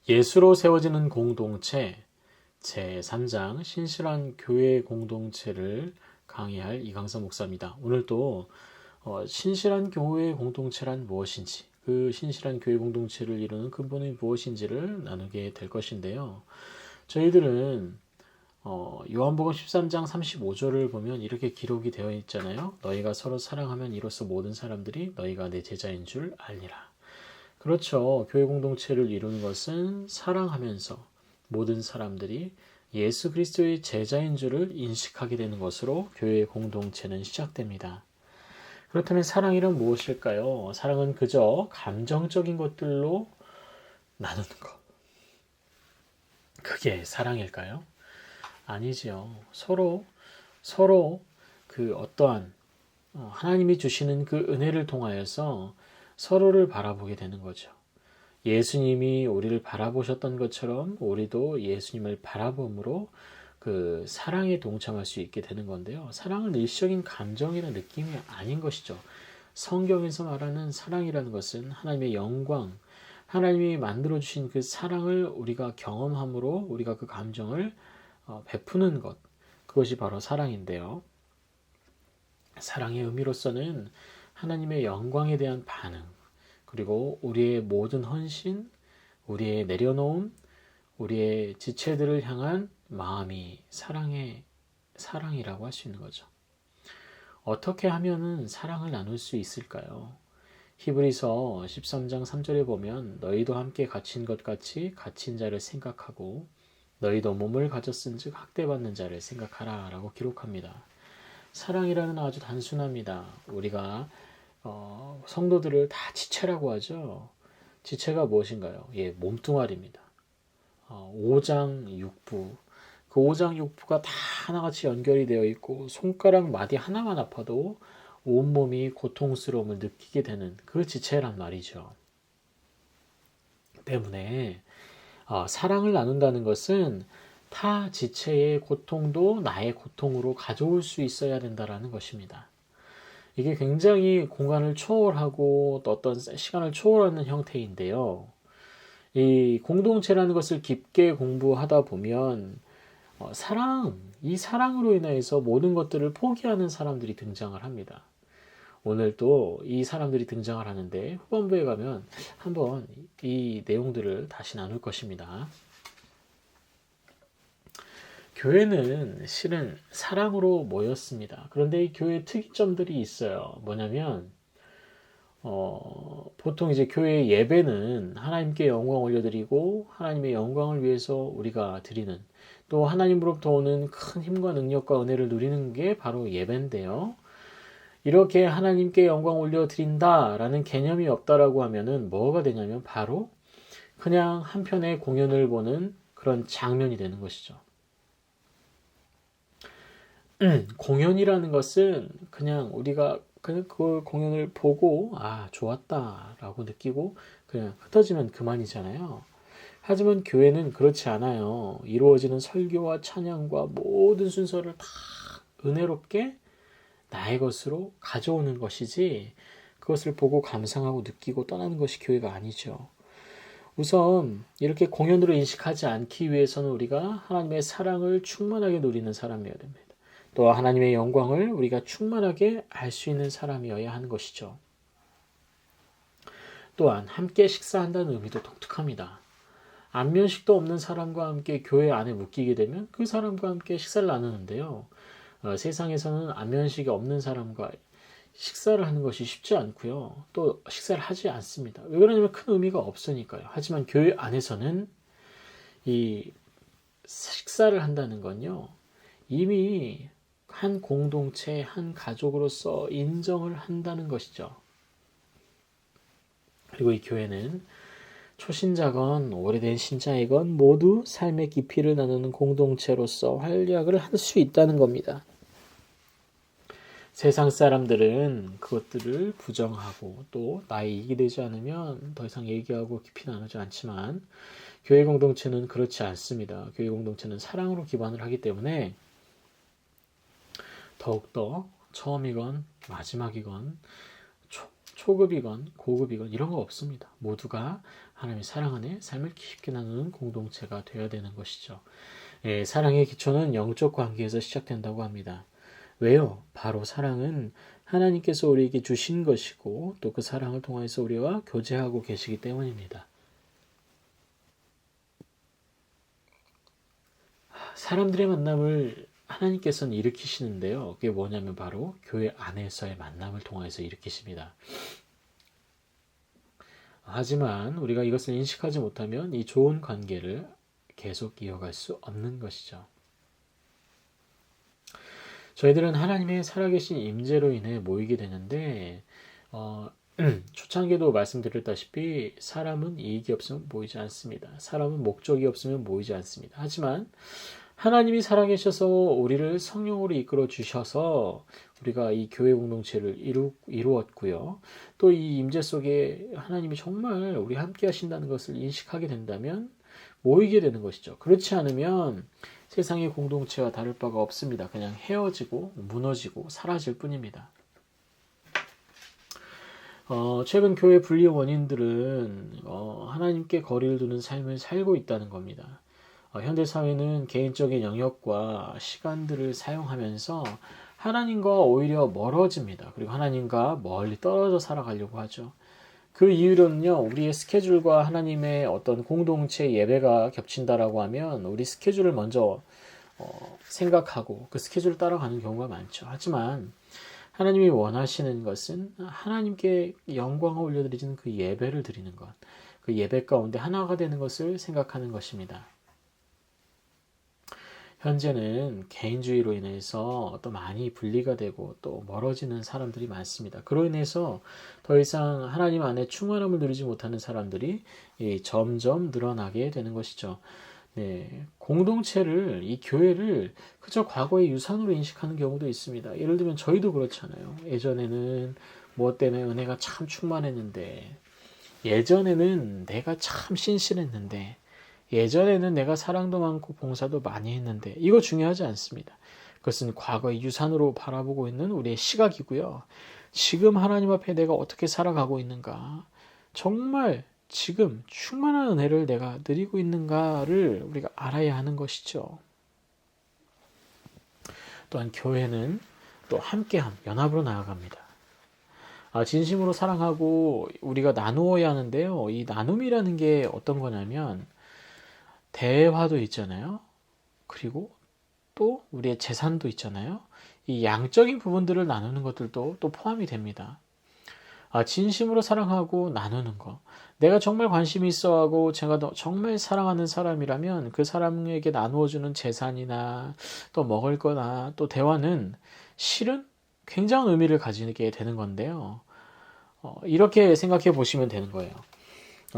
예수로 세워지는 공동체 제3장 신실한 교회 공동체를 강의할 이강서 목사입니다. 오늘 또 신실한 교회 공동체란 무엇인지, 그 신실한 교회 공동체를 이루는 근본이 무엇인지를 나누게 될 것인데요. 저희들은 요한복음 13장 35절을 보면 이렇게 기록이 되어 있잖아요. 너희가 서로 사랑하면 이로써 모든 사람들이 너희가 내 제자인 줄 알리라. 그렇죠. 교회 공동체를 이루는 것은 사랑하면서 모든 사람들이 예수 그리스도의 제자인 줄을 인식하게 되는 것으로 교회 공동체는 시작됩니다. 그렇다면 사랑이란 무엇일까요? 사랑은 그저 감정적인 것들로 나누는 것. 그게 사랑일까요? 아니지요. 서로 그 어떠한 하나님이 주시는 그 은혜를 통하여서 서로를 바라보게 되는 거죠. 예수님이 우리를 바라보셨던 것처럼 우리도 예수님을 바라봄으로 그 사랑에 동참할 수 있게 되는 건데요. 사랑은 일시적인 감정이나 느낌이 아닌 것이죠. 성경에서 말하는 사랑이라는 것은 하나님의 영광, 하나님이 만들어주신 그 사랑을 우리가 경험함으로 우리가 그 감정을 베푸는 것, 그것이 바로 사랑인데요. 사랑의 의미로서는 하나님의 영광에 대한 반응, 그리고 우리의 모든 헌신, 우리의 내려놓음, 우리의 지체들을 향한 마음이 사랑이라고 할 수 있는 거죠. 어떻게 하면은 사랑을 나눌 수 있을까요? 히브리서 13장 3절에 보면 너희도 함께 갇힌 것 같이 갇힌 자를 생각하고 너희도 몸을 가졌은즉 학대받는 자를 생각하라 라고 기록합니다. 사랑이라는 아주 단순합니다. 우리가 성도들을 다 지체라고 하죠. 지체가 무엇인가요? 예, 몸뚱아리입니다. 오장육부. 그 오장육부가 다 하나같이 연결이 되어 있고 손가락 마디 하나만 아파도 온몸이 고통스러움을 느끼게 되는 그 지체란 말이죠. 때문에 사랑을 나눈다는 것은 타 지체의 고통도 나의 고통으로 가져올 수 있어야 된다는 것입니다. 이게 굉장히 공간을 초월하고 또 어떤 시간을 초월하는 형태인데요. 이 공동체라는 것을 깊게 공부하다 보면 이 사랑으로 인해서 모든 것들을 포기하는 사람들이 등장을 합니다. 오늘 또 이 사람들이 등장을 하는데 후반부에 가면 한번 이 내용들을 다시 나눌 것입니다. 교회는 실은 사랑으로 모였습니다. 그런데 이 교회의 특이점들이 있어요. 뭐냐면 보통 이제 교회 예배는 하나님께 영광 올려드리고 하나님의 영광을 위해서 우리가 드리는, 또 하나님으로부터 오는 큰 힘과 능력과 은혜를 누리는 게 바로 예배인데요. 이렇게 하나님께 영광 올려드린다라는 개념이 없다라고 하면은 뭐가 되냐면 바로 그냥 한편의 공연을 보는 그런 장면이 되는 것이죠. 공연이라는 것은 그냥 우리가 그 공연을 보고 좋았다라고 느끼고 그냥 흩어지면 그만이잖아요. 하지만 교회는 그렇지 않아요. 이루어지는 설교와 찬양과 모든 순서를 다 은혜롭게 나의 것으로 가져오는 것이지 그것을 보고 감상하고 느끼고 떠나는 것이 교회가 아니죠. 우선 이렇게 공연으로 인식하지 않기 위해서는 우리가 하나님의 사랑을 충만하게 누리는 사람이어야 됩니다. 또 하나님의 영광을 우리가 충만하게 알 수 있는 사람이어야 하는 것이죠. 또한 함께 식사한다는 의미도 독특합니다. 안면식도 없는 사람과 함께 교회 안에 묶이게 되면 그 사람과 함께 식사를 나누는데요. 세상에서는 안면식이 없는 사람과 식사를 하는 것이 쉽지 않고요. 또 식사를 하지 않습니다. 왜 그러냐면 큰 의미가 없으니까요. 하지만 교회 안에서는 이 식사를 한다는 건요. 이미 한 공동체, 한 가족으로서 인정을 한다는 것이죠. 그리고 이 교회는 초신자건 오래된 신자이건 모두 삶의 깊이를 나누는 공동체로서 활약을 할 수 있다는 겁니다. 세상 사람들은 그것들을 부정하고 또 나의 이익이 되지 않으면 더 이상 얘기하고 깊이 나누지 않지만 교회 공동체는 그렇지 않습니다. 교회 공동체는 사랑으로 기반을 하기 때문에 더욱더 처음이건 마지막이건 초급이건 고급이건 이런 거 없습니다. 모두가 하나님의 사랑 안에 삶을 깊게 나누는 공동체가 되어야 되는 것이죠. 예, 사랑의 기초는 영적 관계에서 시작된다고 합니다. 왜요? 바로 사랑은 하나님께서 우리에게 주신 것이고 또 그 사랑을 통해서 우리와 교제하고 계시기 때문입니다. 사람들의 만남을 하나님께서는 일으키시는데요. 그게 뭐냐면 바로 교회 안에서의 만남을 통해서 일으키십니다. 하지만 우리가 이것을 인식하지 못하면 이 좋은 관계를 계속 이어갈 수 없는 것이죠. 저희들은 하나님의 살아계신 임재로 인해 모이게 되는데 초창기도 말씀드렸다시피 사람은 이익이 없으면 모이지 않습니다. 사람은 목적이 없으면 모이지 않습니다. 하지만 하나님이 살아계셔서 우리를 성령으로 이끌어 주셔서 우리가 이 교회 공동체를 이루었고요. 또 이 임재 속에 하나님이 정말 우리 함께 하신다는 것을 인식하게 된다면 모이게 되는 것이죠. 그렇지 않으면 세상의 공동체와 다를 바가 없습니다. 그냥 헤어지고 무너지고 사라질 뿐입니다. 최근 교회 분리의 원인들은 하나님께 거리를 두는 삶을 살고 있다는 겁니다. 현대사회는 개인적인 영역과 시간들을 사용하면서 하나님과 오히려 멀어집니다. 그리고 하나님과 멀리 떨어져 살아가려고 하죠. 그 이유로는요, 우리의 스케줄과 하나님의 어떤 공동체 예배가 겹친다라고 하면 우리 스케줄을 먼저 생각하고 그 스케줄을 따라가는 경우가 많죠. 하지만 하나님이 원하시는 것은 하나님께 영광을 올려드리는 그 예배를 드리는 것, 그 예배 가운데 하나가 되는 것을 생각하는 것입니다. 현재는 개인주의로 인해서 또 많이 분리가 되고 또 멀어지는 사람들이 많습니다. 그로 인해서 더 이상 하나님 안에 충만함을 누리지 못하는 사람들이 점점 늘어나게 되는 것이죠. 네, 공동체를, 이 교회를 그저 과거의 유산으로 인식하는 경우도 있습니다. 예를 들면 저희도 그렇잖아요. 예전에는 무엇 때문에 은혜가 참 충만했는데, 예전에는 내가 참 신실했는데, 예전에는 내가 사랑도 많고 봉사도 많이 했는데 이거 중요하지 않습니다. 그것은 과거의 유산으로 바라보고 있는 우리의 시각이고요. 지금 하나님 앞에 내가 어떻게 살아가고 있는가, 정말 지금 충만한 은혜를 내가 누리고 있는가를 우리가 알아야 하는 것이죠. 또한 교회는 또 함께함, 연합으로 나아갑니다. 진심으로 사랑하고 우리가 나누어야 하는데요. 이 나눔이라는 게 어떤 거냐면 대화도 있잖아요. 그리고 또 우리의 재산도 있잖아요. 이 양적인 부분들을 나누는 것들도 또 포함이 됩니다. 진심으로 사랑하고 나누는 거. 내가 정말 관심이 있어 하고 제가 정말 사랑하는 사람이라면 그 사람에게 나누어주는 재산이나 또 먹을 거나 또 대화는 실은 굉장한 의미를 가지게 되는 건데요. 이렇게 생각해 보시면 되는 거예요.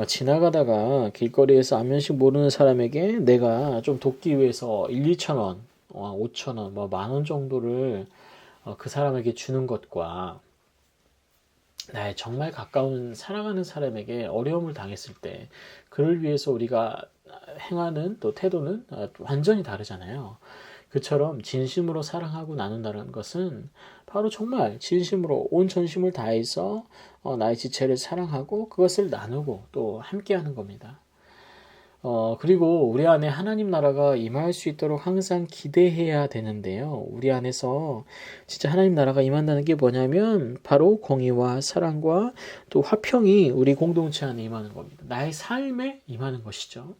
지나가다가 길거리에서 안면식 모르는 사람에게 내가 좀 돕기 위해서 1, 2천 원, 5천 원, 뭐 만 원 정도를 그 사람에게 주는 것과 나의 정말 가까운 사랑하는 사람에게 어려움을 당했을 때 그를 위해서 우리가 행하는 또 태도는 완전히 다르잖아요. 그처럼 진심으로 사랑하고 나눈다는 것은 바로 정말 진심으로 온 전심을 다해서 나의 지체를 사랑하고 그것을 나누고 또 함께하는 겁니다. 그리고 우리 안에 하나님 나라가 임할 수 있도록 항상 기대해야 되는데요. 우리 안에서 진짜 하나님 나라가 임한다는 게 뭐냐면 바로 공의와 사랑과 또 화평이 우리 공동체 안에 임하는 겁니다. 나의 삶에 임하는 것이죠.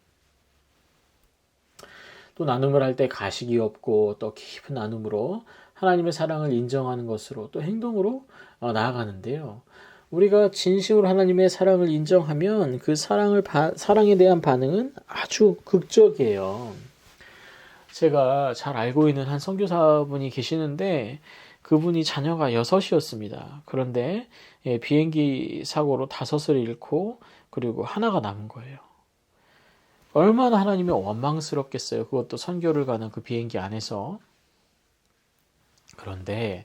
또 나눔을 할 때 가식이 없고 또 깊은 나눔으로 하나님의 사랑을 인정하는 것으로 또 행동으로 나아가는데요. 우리가 진심으로 하나님의 사랑을 인정하면 그 사랑에 대한 반응은 아주 극적이에요. 제가 잘 알고 있는 한 선교사분이 계시는데 그분이 자녀가 6이었습니다. 그런데 비행기 사고로 5을 잃고 그리고 하나가 남은 거예요. 얼마나 하나님이 원망스럽겠어요. 그것도 선교를 가는 그 비행기 안에서. 그런데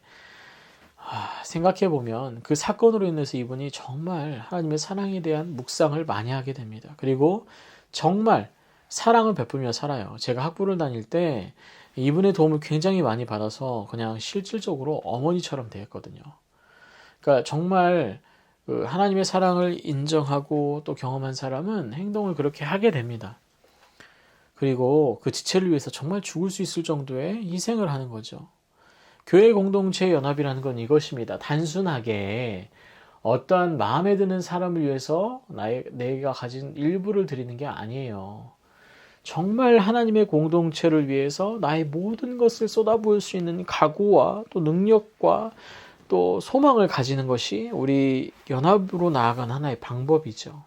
생각해보면 그 사건으로 인해서 이분이 정말 하나님의 사랑에 대한 묵상을 많이 하게 됩니다. 그리고 정말 사랑을 베풀며 살아요. 제가 학부를 다닐 때 이분의 도움을 굉장히 많이 받아서 그냥 실질적으로 어머니처럼 대했거든요. 그러니까 정말 그 하나님의 사랑을 인정하고 또 경험한 사람은 행동을 그렇게 하게 됩니다. 그리고 그 지체를 위해서 정말 죽을 수 있을 정도의 희생을 하는 거죠. 교회 공동체 연합이라는 건 이것입니다. 단순하게 어떠한 마음에 드는 사람을 위해서 내가 가진 일부를 드리는 게 아니에요. 정말 하나님의 공동체를 위해서 나의 모든 것을 쏟아부을 수 있는 각오와 또 능력과 또 소망을 가지는 것이 우리 연합으로 나아간 하나의 방법이죠.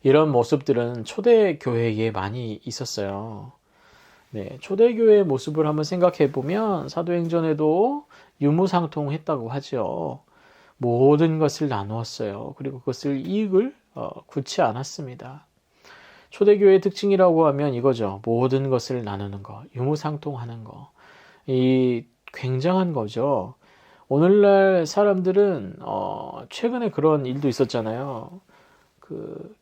이런 모습들은 초대교회에 많이 있었어요. 네, 초대교회의 모습을 한번 생각해 보면 사도행전에도 유무상통했다고 하죠. 모든 것을 나누었어요. 그리고 그것을 이익을 굳지 않았습니다. 초대교회의 특징이라고 하면 이거죠. 모든 것을 나누는 거, 유무상통하는 거. 이 굉장한 거죠. 오늘날 사람들은 최근에 그런 일도 있었잖아요. 그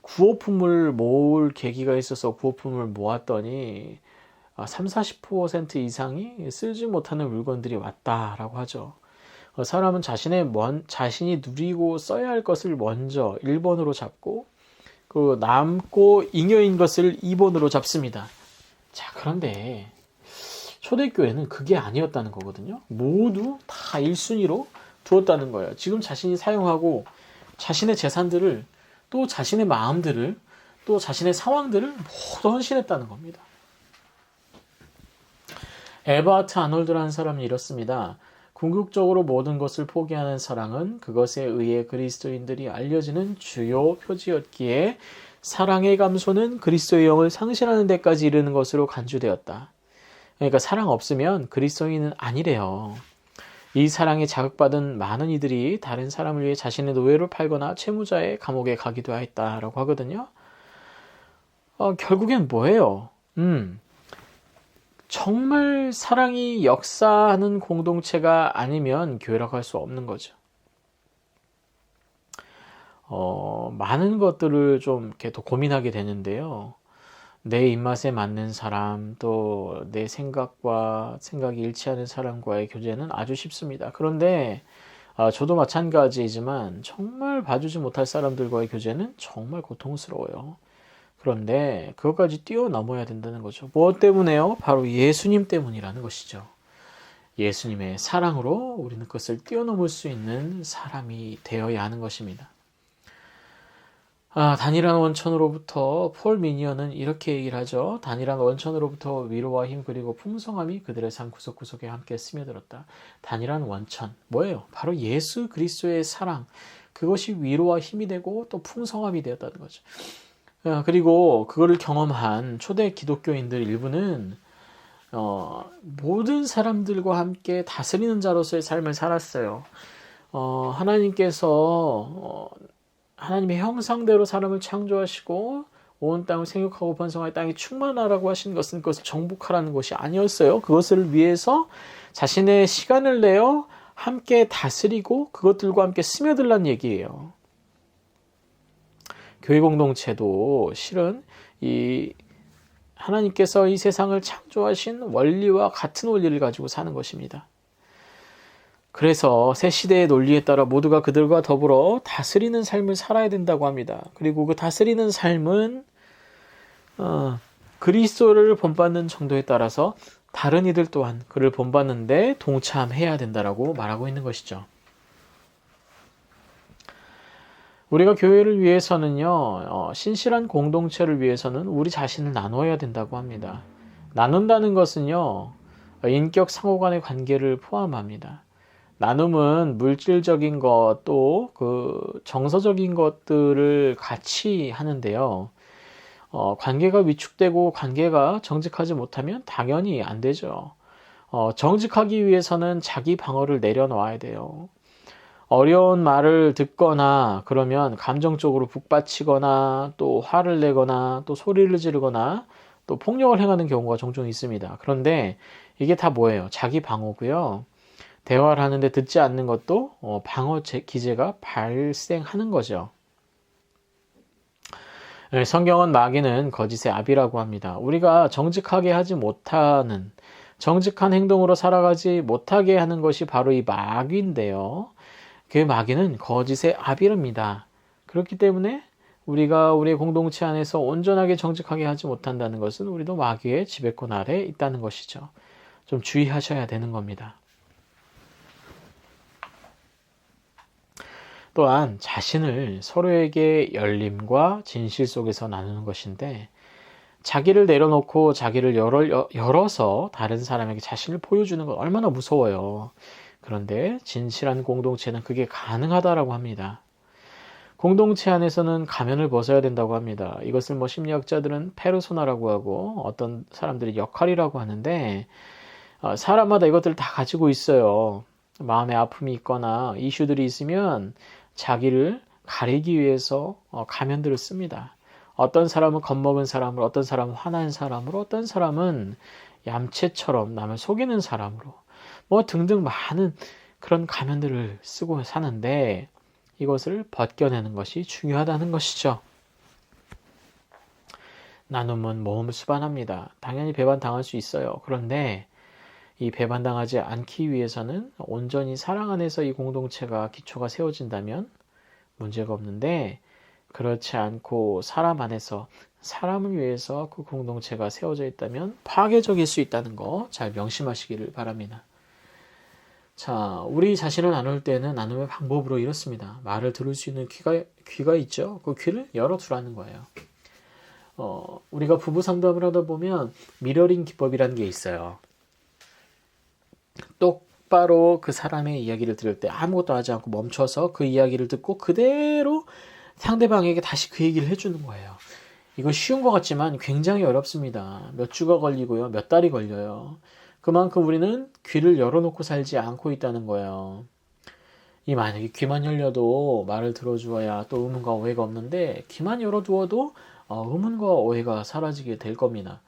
구호품을 모을 계기가 있어서 구호품을 모았더니 30-40% 이상이 쓰지 못하는 물건들이 왔다라고 하죠. 사람은 자신이 누리고 써야 할 것을 먼저 1번으로 잡고 그 남고 잉여인 것을 2번으로 잡습니다. 자, 그런데 초대교회는 그게 아니었다는 거거든요. 모두 다 1순위로 두었다는 거예요. 지금 자신이 사용하고 자신의 재산들을 또 자신의 마음들을 또 자신의 상황들을 모두 헌신했다는 겁니다. 에버하트 아놀드라는 사람이 이렇습니다. 궁극적으로 모든 것을 포기하는 사랑은 그것에 의해 그리스도인들이 알려지는 주요 표지였기에 사랑의 감소는 그리스도의 영을 상실하는 데까지 이르는 것으로 간주되었다. 그러니까 사랑 없으면 그리스도인은 아니래요. 이 사랑에 자극받은 많은 이들이 다른 사람을 위해 자신의 노예를 팔거나 채무자의 감옥에 가기도 했다라고 하거든요. 결국엔 뭐예요? 정말 사랑이 역사하는 공동체가 아니면 교회라고 할 수 없는 거죠. 많은 것들을 좀 이렇게 더 고민하게 되는데요. 내 입맛에 맞는 사람, 또 내 생각이 일치하는 사람과의 교제는 아주 쉽습니다. 그런데 저도 마찬가지이지만 정말 봐주지 못할 사람들과의 교제는 정말 고통스러워요. 그런데 그것까지 뛰어넘어야 된다는 거죠. 무엇 때문에요? 바로 예수님 때문이라는 것이죠. 예수님의 사랑으로 우리는 그것을 뛰어넘을 수 있는 사람이 되어야 하는 것입니다. 단일한 원천으로부터 폴 미니언은 이렇게 얘기를 하죠. 단일한 원천으로부터 위로와 힘 그리고 풍성함이 그들의 삶 구석구석에 함께 스며들었다. 단일한 원천 뭐예요? 바로 예수 그리스도의 사랑. 그것이 위로와 힘이 되고 또 풍성함이 되었다는 거죠. 그리고 그거를 경험한 초대 기독교인들 일부는 모든 사람들과 함께 다스리는 자로서의 삶을 살았어요. 하나님께서 하나님의 형상대로 사람을 창조하시고 온 땅을 생육하고 번성하여 땅이 충만하라고 하신 것은 그것을 정복하라는 것이 아니었어요. 그것을 위해서 자신의 시간을 내어 함께 다스리고 그것들과 함께 스며들란 얘기예요. 교회 공동체도 실은 이 하나님께서 이 세상을 창조하신 원리와 같은 원리를 가지고 사는 것입니다. 그래서 새 시대의 논리에 따라 모두가 그들과 더불어 다스리는 삶을 살아야 된다고 합니다. 그리고 그 다스리는 삶은 그리스도를 본받는 정도에 따라서 다른 이들 또한 그를 본받는데 동참해야 된다라고 말하고 있는 것이죠. 우리가 교회를 위해서는요, 신실한 공동체를 위해서는 우리 자신을 나눠야 된다고 합니다. 나눈다는 것은요, 인격 상호 간의 관계를 포함합니다. 나눔은 물질적인 것, 또 그 정서적인 것들을 같이 하는데요. 관계가 위축되고 관계가 정직하지 못하면 당연히 안 되죠. 정직하기 위해서는 자기 방어를 내려놓아야 돼요. 어려운 말을 듣거나 그러면 감정적으로 북받치거나 또 화를 내거나 또 소리를 지르거나 또 폭력을 행하는 경우가 종종 있습니다. 그런데 이게 다 뭐예요? 자기 방어고요. 대화를 하는데 듣지 않는 것도 방어 기제가 발생하는 거죠. 성경은 마귀는 거짓의 아비라고 합니다. 우리가 정직하게 하지 못하는 정직한 행동으로 살아가지 못하게 하는 것이 바로 이 마귀인데요. 그 마귀는 거짓의 아비랍니다. 그렇기 때문에 우리가 우리의 공동체 안에서 온전하게 정직하게 하지 못한다는 것은 우리도 마귀의 지배권 아래에 있다는 것이죠. 좀 주의하셔야 되는 겁니다. 또한 자신을 서로에게 열림과 진실 속에서 나누는 것인데, 자기를 내려놓고 자기를 열어서 다른 사람에게 자신을 보여주는 건 얼마나 무서워요. 그런데 진실한 공동체는 그게 가능하다라고 합니다. 공동체 안에서는 가면을 벗어야 된다고 합니다. 이것을 심리학자들은 페르소나라고 하고 어떤 사람들이 역할이라고 하는데, 사람마다 이것들을 다 가지고 있어요. 마음의 아픔이 있거나 이슈들이 있으면 자기를 가리기 위해서 가면들을 씁니다. 어떤 사람은 겁먹은 사람으로, 어떤 사람은 화난 사람으로, 어떤 사람은 얌체처럼 남을 속이는 사람으로, 등등 많은 그런 가면들을 쓰고 사는데, 이것을 벗겨내는 것이 중요하다는 것이죠. 나눔은 모험을 수반합니다. 당연히 배반당할 수 있어요. 그런데 이 배반당하지 않기 위해서는 온전히 사랑 안에서 이 공동체가 기초가 세워진다면 문제가 없는데, 그렇지 않고 사람 안에서 사람을 위해서 그 공동체가 세워져 있다면 파괴적일 수 있다는 거 잘 명심하시기를 바랍니다. 자, 우리 자신을 나눌 때는 나눔의 방법으로 이렇습니다. 말을 들을 수 있는 귀가 있죠. 그 귀를 열어두라는 거예요. 우리가 부부 상담을 하다 보면 미러링 기법이라는 게 있어요. 똑바로 그 사람의 이야기를 들을 때 아무것도 하지 않고 멈춰서 그 이야기를 듣고 그대로 상대방에게 다시 그 얘기를 해주는 거예요. 이거 쉬운 것 같지만 굉장히 어렵습니다. 몇 주가 걸리고요. 몇 달이 걸려요. 그만큼 우리는 귀를 열어놓고 살지 않고 있다는 거예요. 만약에 귀만 열려도 말을 들어주어야 또 의문과 오해가 없는데, 귀만 열어두어도 의문과 오해가 사라지게 될 겁니다.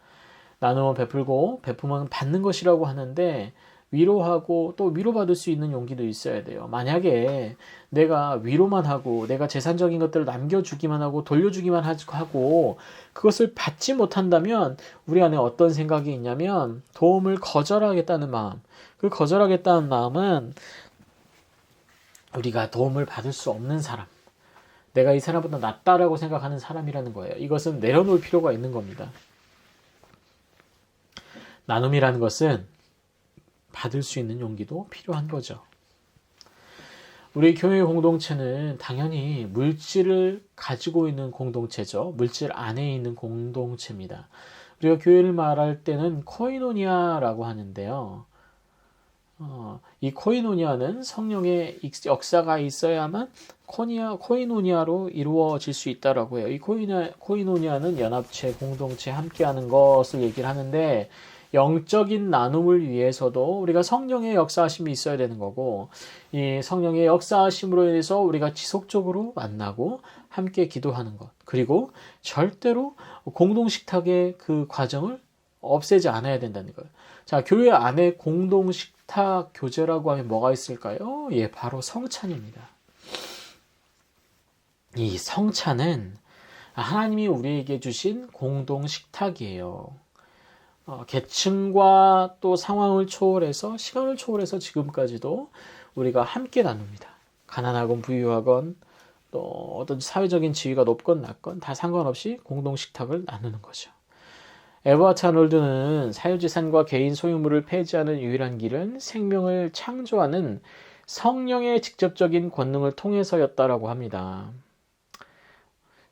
나누면 베풀고 베품은 받는 것이라고 하는데, 위로하고 또 위로받을 수 있는 용기도 있어야 돼요. 만약에 내가 위로만 하고 내가 재산적인 것들을 남겨주기만 하고 돌려주기만 하고 그것을 받지 못한다면 우리 안에 어떤 생각이 있냐면 도움을 거절하겠다는 마음. 그 거절하겠다는 마음은 우리가 도움을 받을 수 없는 사람, 내가 이 사람보다 낫다라고 생각하는 사람이라는 거예요. 이것은 내려놓을 필요가 있는 겁니다. 나눔이라는 것은 받을 수 있는 용기도 필요한 거죠. 우리 교회 공동체는 당연히 물질을 가지고 있는 공동체죠. 물질 안에 있는 공동체입니다. 우리가 교회를 말할 때는 코이노니아라고 하는데요. 이 코이노니아는 성령의 역사가 있어야만 코이노니아로 이루어질 수 있다라고 해요. 이 코이노니아는 연합체, 공동체, 함께하는 것을 얘기를 하는데, 영적인 나눔을 위해서도 우리가 성령의 역사하심이 있어야 되는 거고, 이 성령의 역사하심으로 인해서 우리가 지속적으로 만나고 함께 기도하는 것, 그리고 절대로 공동식탁의 그 과정을 없애지 않아야 된다는 거예요. 자, 교회 안에 공동식탁 교제라고 하면 뭐가 있을까요? 바로 성찬입니다. 이 성찬은 하나님이 우리에게 주신 공동식탁이에요. 계층과 또 상황을 초월해서, 시간을 초월해서 지금까지도 우리가 함께 나눕니다. 가난하건 부유하건 또 어떤 사회적인 지위가 높건 낮건 다 상관없이 공동식탁을 나누는 거죠. 에버하트 아놀드는 사유재산과 개인 소유물을 폐지하는 유일한 길은 생명을 창조하는 성령의 직접적인 권능을 통해서였다라고 합니다.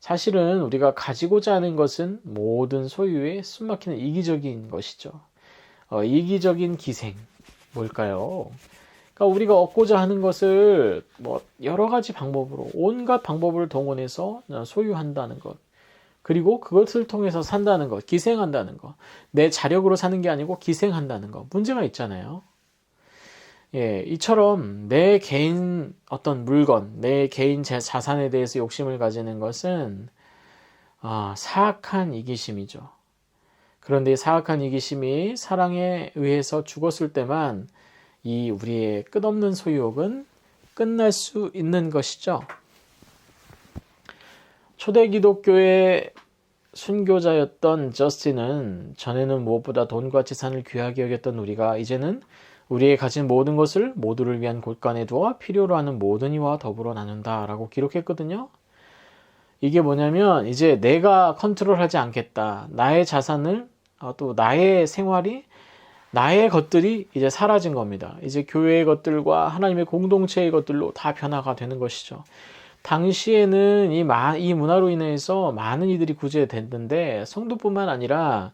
사실은 우리가 가지고자 하는 것은 모든 소유의 숨막히는 이기적인 것이죠. 이기적인 기생, 뭘까요? 그러니까 우리가 얻고자 하는 것을 여러 가지 방법으로, 온갖 방법을 동원해서 소유한다는 것, 그리고 그것을 통해서 산다는 것, 기생한다는 것, 내 자력으로 사는 게 아니고 기생한다는 것, 문제가 있잖아요. 이처럼 내 개인 어떤 물건, 내 개인 자산에 대해서 욕심을 가지는 것은 사악한 이기심이죠. 그런데 사악한 이기심이 사랑에 의해서 죽었을 때만 이 우리의 끝없는 소유욕은 끝날 수 있는 것이죠. 초대 기독교의 순교자였던 저스틴은 전에는 무엇보다 돈과 재산을 귀하게 여겼던 우리가 이제는 우리의 가진 모든 것을 모두를 위한 곳간에 두어 필요로 하는 모든 이와 더불어 나눈다 라고 기록했거든요. 이게 뭐냐면 이제 내가 컨트롤하지 않겠다. 나의 자산을 또 나의 생활이 나의 것들이 이제 사라진 겁니다. 이제 교회의 것들과 하나님의 공동체의 것들로 다 변화가 되는 것이죠. 당시에는 이 문화로 인해서 많은 이들이 구제됐는데 성도뿐만 아니라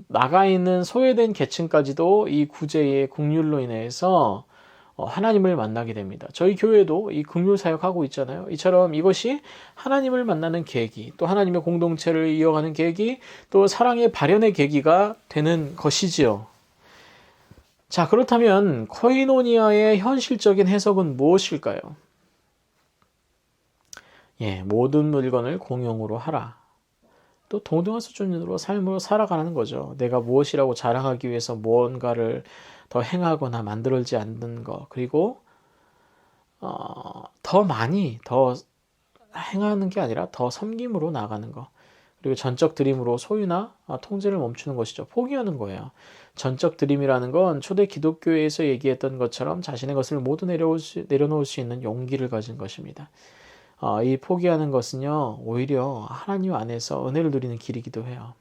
나가 있는 소외된 계층까지도 이 구제의 긍휼로 인해서 하나님을 만나게 됩니다. 저희 교회도 이 긍휼 사역하고 있잖아요. 이처럼 이것이 하나님을 만나는 계기, 또 하나님의 공동체를 이어가는 계기, 또 사랑의 발현의 계기가 되는 것이지요. 자, 그렇다면 코이노니아의 현실적인 해석은 무엇일까요? 모든 물건을 공용으로 하라. 또 동등한 수준으로 삶으로 살아가는 거죠. 내가 무엇이라고 자랑하기 위해서 무언가를 더 행하거나 만들지 않는 것, 그리고 더 많이 더 행하는 게 아니라 더 섬김으로 나가는 것, 그리고 전적 드림으로 소유나 통제를 멈추는 것이죠. 포기하는 거예요. 전적 드림이라는 건 초대 기독교에서 얘기했던 것처럼 자신의 것을 모두 내려놓을 수 있는 용기를 가진 것입니다. 이 포기하는 것은요, 오히려 하나님 안에서 은혜를 누리는 길이기도 해요.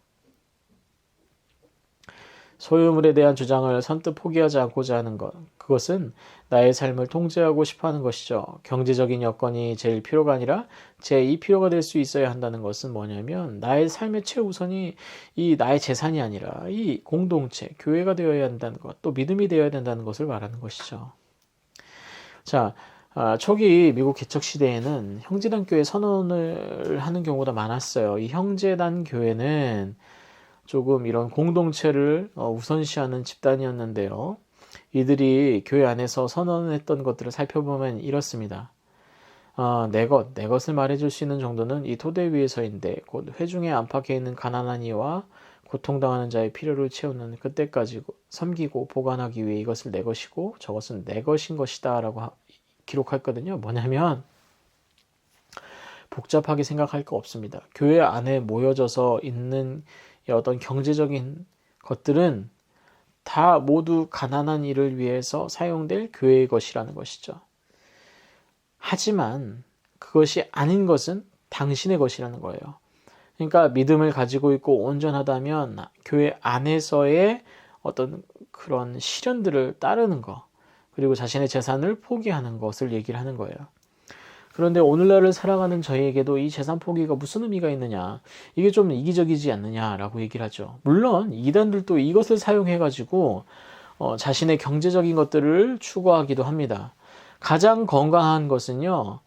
소유물에 대한 주장을 선뜻 포기하지 않고자 하는 것, 그것은 나의 삶을 통제하고 싶어 하는 것이죠. 경제적인 여건이 제일 필요가 아니라 제2 필요가 될 수 있어야 한다는 것은 뭐냐면 나의 삶의 최우선이 이 나의 재산이 아니라 이 공동체, 교회가 되어야 한다는 것, 또 믿음이 되어야 된다는 것을 말하는 것이죠. 자, 초기 미국 개척 시대에는 형제단 교회 선언을 하는 경우가 많았어요. 이 형제단 교회는 조금 이런 공동체를 우선시하는 집단이었는데요. 이들이 교회 안에서 선언했던 것들을 살펴보면 이렇습니다. 내 것을 말해줄 수 있는 정도는 이 토대 위에서인데 곧 회중에 안팎에 있는 가난한 이와 고통당하는 자의 필요를 채우는 그때까지 섬기고 보관하기 위해 이것을 내 것이고 저것은 내 것인 것이다 라고 기록했거든요. 뭐냐면 복잡하게 생각할 거 없습니다. 교회 안에 모여져서 있는 어떤 경제적인 것들은 다 모두 가난한 일을 위해서 사용될 교회의 것이라는 것이죠. 하지만 그것이 아닌 것은 당신의 것이라는 거예요. 그러니까 믿음을 가지고 있고 온전하다면 교회 안에서의 어떤 그런 시련들을 따르는 것, 그리고 자신의 재산을 포기하는 것을 얘기를 하는 거예요. 그런데 오늘날을 살아가는 저희에게도 이 재산 포기가 무슨 의미가 있느냐, 이게 좀 이기적이지 않느냐라고 얘기를 하죠. 물론 이단들도 이것을 사용해가지고 자신의 경제적인 것들을 추구하기도 합니다. 가장 건강한 것은요,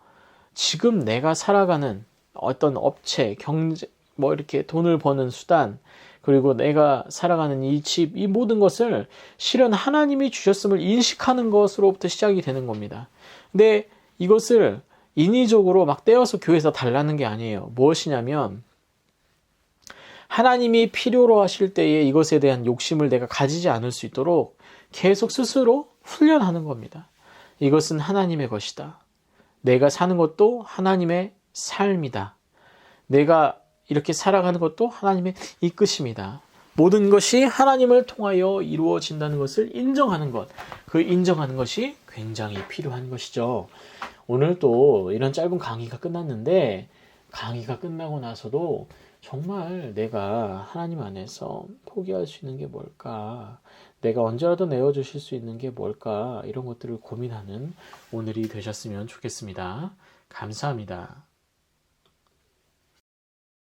지금 내가 살아가는 어떤 업체, 경제, 이렇게 돈을 버는 수단, 그리고 내가 살아가는 이 집, 이 모든 것을 실은 하나님이 주셨음을 인식하는 것으로부터 시작이 되는 겁니다. 근데 이것을 인위적으로 막 떼어서 교회에서 달라는 게 아니에요. 무엇이냐면 하나님이 필요로 하실 때에 이것에 대한 욕심을 내가 가지지 않을 수 있도록 계속 스스로 훈련하는 겁니다. 이것은 하나님의 것이다. 내가 사는 것도 하나님의 삶이다. 내가 이렇게 살아가는 것도 하나님의 이끄심이다. 모든 것이 하나님을 통하여 이루어진다는 것을 인정하는 것, 그 인정하는 것이 굉장히 필요한 것이죠. 오늘 또 이런 짧은 강의가 끝났는데, 강의가 끝나고 나서도 정말 내가 하나님 안에서 포기할 수 있는 게 뭘까, 내가 언제라도 내어주실 수 있는 게 뭘까, 이런 것들을 고민하는 오늘이 되셨으면 좋겠습니다. 감사합니다.